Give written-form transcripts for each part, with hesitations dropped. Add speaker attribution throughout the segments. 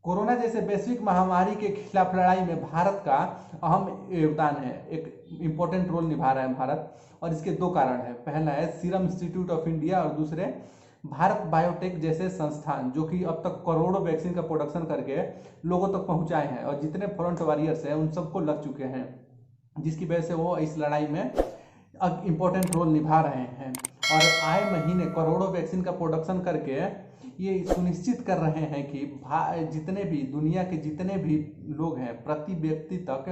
Speaker 1: Corona जैसे वैश्विक महामारी के खिलाफ लड़ाई में भारत का अहम योगदान है। एक इम्पोर्टेंट रोल निभा रहा है भारत, और इसके दो कारण हैं। पहला है सीरम इंस्टीट्यूट ऑफ इंडिया और दूसरे भारत बायोटेक जैसे संस्थान, जो कि अब तक करोड़ों वैक्सीन का प्रोडक्शन करके लोगों तक पहुंचाए हैं और जितने फ्रंट वॉरियर्स हैं उन सबको लग चुके हैं, जिसकी वजह से वो इस लड़ाई में इम्पोर्टेंट रोल निभा रहे हैं। और आए महीने करोड़ों वैक्सीन का प्रोडक्शन करके ये सुनिश्चित कर रहे हैं कि जितने भी दुनिया के जितने भी लोग हैं प्रति व्यक्ति तक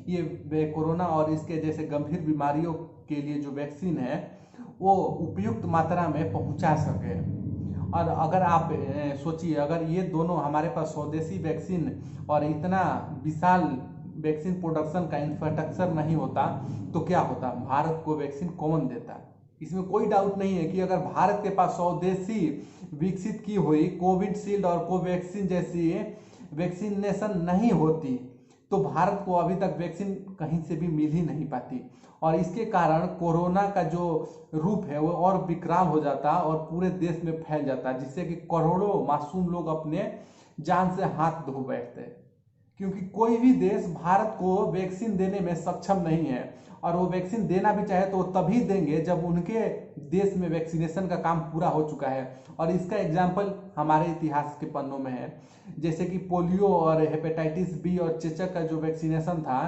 Speaker 1: ये कोरोना और इसके जैसे गंभीर बीमारियों के लिए जो वैक्सीन है वो उपयुक्त मात्रा में पहुंचा सके। और अगर आप सोचिए, अगर ये दोनों हमारे पास स्वदेशी वैक्सीन और इतना विशाल वैक्सीन प्रोडक्शन का इंफ्रास्ट्रक्चर नहीं होता तो क्या होता, भारत को वैक्सीन कौन देता। इसमें कोई डाउट नहीं है कि अगर भारत के पास स्वदेशी विकसित की हुई कोविशील्ड और कोवैक्सीन जैसी वैक्सीनेशन नहीं होती तो भारत को अभी तक वैक्सीन कहीं से भी मिल ही नहीं पाती, और इसके कारण कोरोना का जो रूप है वो और विकराल हो जाता और पूरे देश में फैल जाता, जिससे कि करोड़ों मासूम लोग अपने जान से हाथ धो बैठते। क्योंकि कोई भी देश भारत को वैक्सीन देने में सक्षम नहीं है, और वो वैक्सीन देना भी चाहे तो वो तभी देंगे जब उनके देश में वैक्सीनेशन का काम पूरा हो चुका है। और इसका एग्जाम्पल हमारे इतिहास के पन्नों में है, जैसे कि पोलियो और हेपेटाइटिस बी और चेचक का जो वैक्सीनेशन था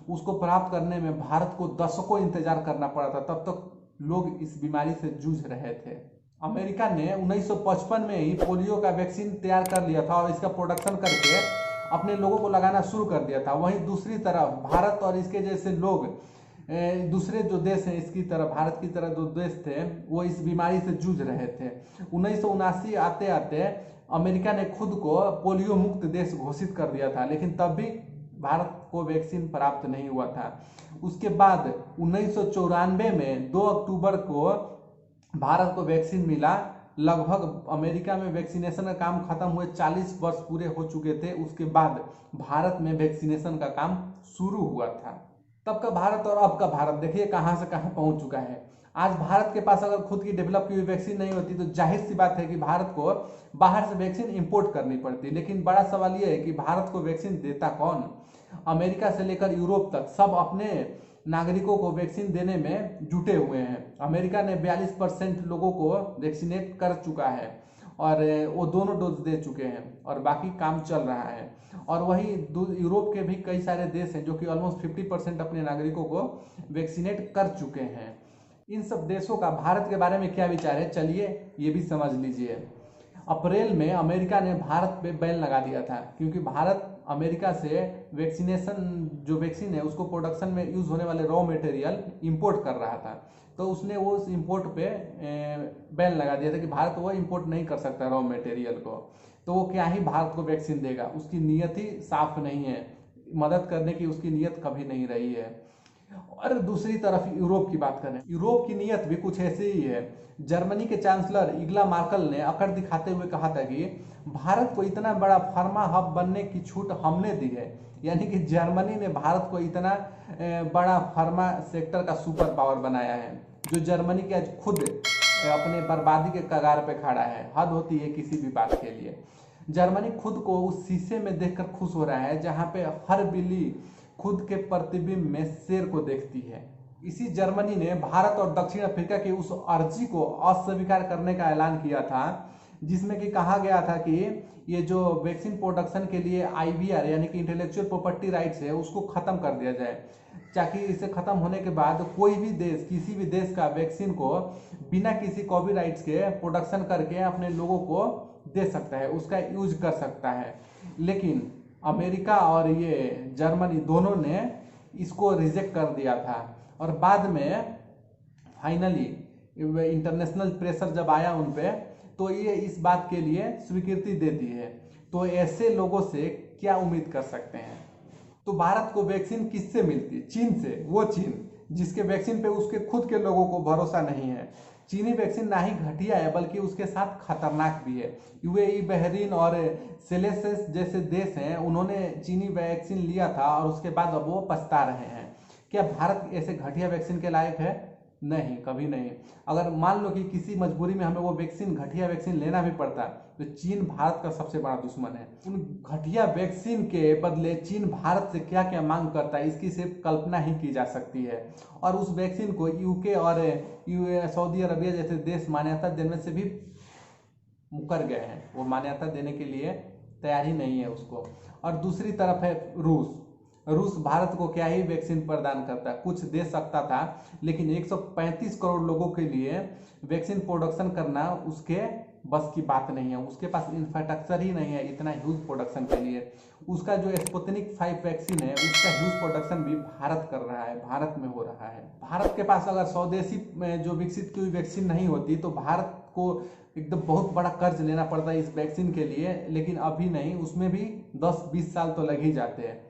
Speaker 1: उसको प्राप्त करने में भारत को दशकों इंतजार करना पड़ा था, तब तक लोग इस बीमारी से जूझ रहे थे। अमेरिका ने 1955 में ही पोलियो का वैक्सीन तैयार कर लिया था और इसका प्रोडक्शन करके अपने लोगों को लगाना शुरू कर दिया था। वहीं दूसरी तरफ भारत और इसके जैसे लोग दूसरे जो देश हैं इसकी तरह, भारत की तरह जो देश थे वो इस बीमारी से जूझ रहे थे। 1979 आते आते अमेरिका ने खुद को पोलियो मुक्त देश घोषित कर दिया था, लेकिन तब भी भारत को वैक्सीन प्राप्त नहीं हुआ था। उसके बाद 1994 में 2 अक्टूबर को भारत को वैक्सीन मिला। लगभग अमेरिका में वैक्सीनेशन का काम खत्म हुए 40 वर्ष पूरे हो चुके थे, उसके बाद भारत में वैक्सीनेशन का काम शुरू हुआ था। तब का भारत और अब का भारत देखिए कहाँ से कहाँ पहुंच चुका है। आज भारत के पास अगर खुद की डेवलप की हुई वैक्सीन नहीं होती तो जाहिर सी बात है कि भारत को बाहर से वैक्सीन इंपोर्ट करनी पड़ती। लेकिन बड़ा सवाल यह है कि भारत को वैक्सीन देता कौन। अमेरिका से लेकर यूरोप तक सब अपने नागरिकों को वैक्सीन देने में जुटे हुए हैं। अमेरिका ने 42% लोगों को वैक्सीनेट कर चुका है और वो दोनों डोज दे चुके हैं और बाकी काम चल रहा है। और वही यूरोप के भी कई सारे देश हैं जो कि ऑलमोस्ट 50% अपने नागरिकों को वैक्सीनेट कर चुके हैं। इन सब देशों का भारत के बारे में क्या विचार है, चलिए ये भी समझ लीजिए। अप्रैल में अमेरिका ने भारत पे बैन लगा दिया था, क्योंकि भारत अमेरिका से वैक्सीनेशन जो वैक्सीन है उसको प्रोडक्शन में यूज होने वाले रॉ मटेरियल इंपोर्ट कर रहा था। तो उसने वो उस इंपोर्ट पे बैन लगा दिया था कि भारत वो इंपोर्ट नहीं कर सकता रॉ मटेरियल को। तो वो क्या ही भारत को वैक्सीन देगा, उसकी नीयत ही साफ नहीं है, मदद करने की उसकी नीयत कभी नहीं रही है। और दूसरी तरफ यूरोप की बात करें, यूरोप की नीयत भी कुछ ऐसी ही है। जर्मनी के चांसलर एंगेला मर्केल ने अकड़ दिखाते हुए कहा था कि भारत को इतना बड़ा फार्मा हब बनने की छूट हमने दी है, यानी कि जर्मनी ने भारत को इतना बड़ा फार्मा सेक्टर का सुपर पावर बनाया है, जो जर्मनी के आज खुद अपने बर्बादी के कगार पे खड़ा है। हद होती है किसी भी बात के लिए। जर्मनी खुद को उस शीशे में देखकर खुश हो रहा है जहां पे हर बिल्ली खुद के प्रतिबिंब में शेर को देखती है। इसी जर्मनी ने भारत और दक्षिण अफ्रीका की उस अर्जी को अस्वीकार करने का ऐलान किया था, जिसमें कि कहा गया था कि ये जो वैक्सीन प्रोडक्शन के लिए आईवीआर यानी कि इंटेलेक्चुअल प्रॉपर्टी राइट्स है उसको खत्म कर दिया जाए, ताकि इसे खत्म होने के बाद कोई भी देश किसी भी देश का वैक्सीन को बिना किसी कॉपीराइट्स के प्रोडक्शन करके अपने लोगों को दे सकता है, उसका यूज कर सकता है। लेकिन अमेरिका और ये जर्मनी दोनों ने इसको रिजेक्ट कर दिया था, और बाद में फाइनली इंटरनेशनल प्रेशर जब आया उन पे तो ये इस बात के लिए स्वीकृति दे दी है। तो ऐसे लोगों से क्या उम्मीद कर सकते हैं। तो भारत को वैक्सीन किससे मिलती? चीन से। वो चीन जिसके वैक्सीन पे उसके खुद के लोगों को भरोसा नहीं है। चीनी वैक्सीन ना ही घटिया है बल्कि उसके साथ खतरनाक भी है। यूएई, बहरीन और सेलेसियस जैसे देश हैं, उन्होंने चीनी वैक्सीन लिया था और उसके बाद अब वो पछता रहे हैं। क्या भारत ऐसे घटिया वैक्सीन के लायक है? नहीं, कभी नहीं। अगर मान लो कि किसी मजबूरी में हमें वो वैक्सीन, घटिया वैक्सीन लेना भी पड़ता, तो चीन भारत का सबसे बड़ा दुश्मन है। उन घटिया वैक्सीन के बदले चीन भारत से क्या क्या मांग करता है, इसकी सिर्फ कल्पना ही की जा सकती है। और उस वैक्सीन को यूके और सऊदी अरबिया जैसे देश मान्यता देने से भी मुकर गए हैं, वो मान्यता देने के लिए तैयार ही नहीं है उसको। और दूसरी तरफ है रूस। रूस भारत को क्या ही वैक्सीन प्रदान करता है, कुछ दे सकता था, लेकिन 135 करोड़ लोगों के लिए वैक्सीन प्रोडक्शन करना उसके बस की बात नहीं है। उसके पास इंफ्रास्ट्रक्चर ही नहीं है इतना ह्यूज प्रोडक्शन के लिए। उसका जो स्पुतनिक 5 वैक्सीन है, उसका ह्यूज प्रोडक्शन भी भारत कर रहा है, भारत में हो रहा है। भारत के पास अगर स्वदेशी में जो विकसित की हुई वैक्सीन नहीं होती, तो भारत को एकदम बहुत बड़ा कर्ज लेना पड़ता है इस वैक्सीन के लिए। लेकिन अभी नहीं, उसमें भी 10-20 साल तो लग ही जाते हैं।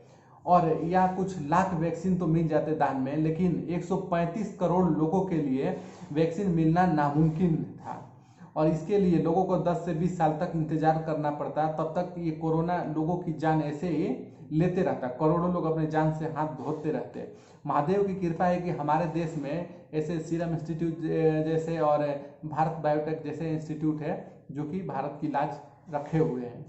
Speaker 1: और या कुछ लाख वैक्सीन तो मिल जाते दान में, लेकिन 135 करोड़ लोगों के लिए वैक्सीन मिलना नामुमकिन था। और इसके लिए लोगों को 10 से 20 साल तक इंतजार करना पड़ता है। तब तक ये कोरोना लोगों की जान ऐसे ही लेते रहता, करोड़ों लोग अपने जान से हाथ धोते रहते। महादेव की कृपा है कि हमारे देश में ऐसे सीरम इंस्टीट्यूट जैसे और भारत बायोटेक जैसे इंस्टीट्यूट है जो कि भारत की लाज रखे हुए हैं।